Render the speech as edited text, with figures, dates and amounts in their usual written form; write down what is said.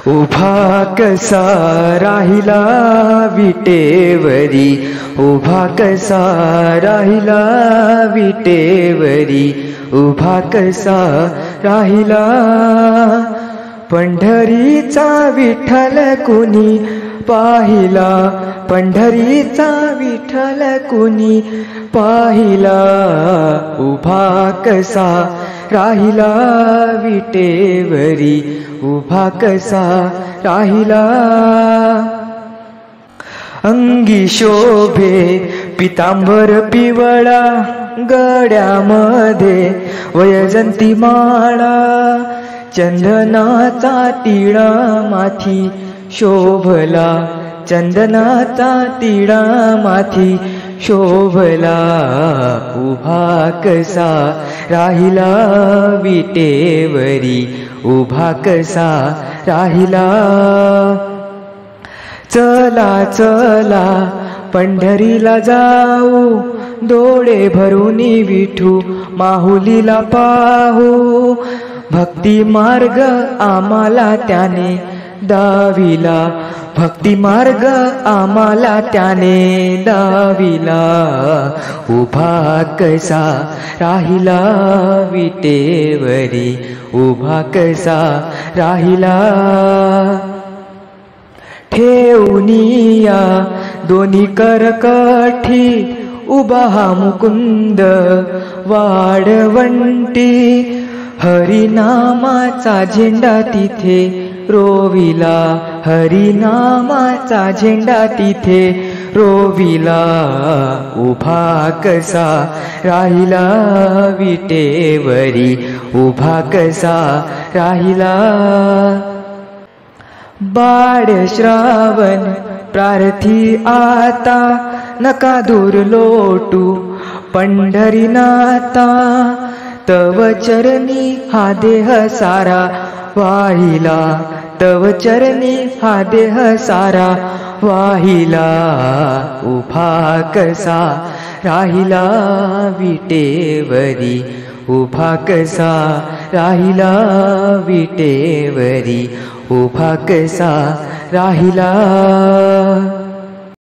उभा कसा राहिला विटेवरी, उभा कसा राहिला विटेवरी, उभा कसा राहिला. पंढरीचा विठ्ठल कुणी पाहिला, पंढरीचा विठ्ठल कुणी पाहिला, उभा कसा राहिला विटेवरी, उभा कसा राहिला. अंगी शोभे पितांबर पिवळा, गळ्यामध्ये वैजंती माळा, चंदनाचा टिळा माथी शोभला, चंदनाचा टिळा माथी शोभला, उभा कसा राहिला विटेवरी, उभा कसा राहिला. चला चला पंढरीला जाऊ, डोळे भरून विठू माहुलीला पाहू, भक्ती मार्ग आम्हाला त्याने दाविला, भक्ती मार्ग आम्हाला त्याने दाविला, उभा कसा राहिला विटेवरी, उभा कसा राहिला. ठेवूनिया दोन्ही करकठी, उभा हा मुकुंद वाढवंटी, हरिनामाचा झेंडा तिथे रोविला, हरिनामाचा झेंडा तिथे रोविला, उभा कसा राहिला विटेवरी, उभा कसा राहिला. बाळ श्रावण प्रार्थी आता, नका दूर लोटू पंढरीनाथा, तव चरणी हा देह सारा वाहिला, तव चरणी हा देह सारा वाहिला, उभा कसा राहिला विटेवरी, उभा कसा राहिला विटेवरी, उभा कसा राहिला.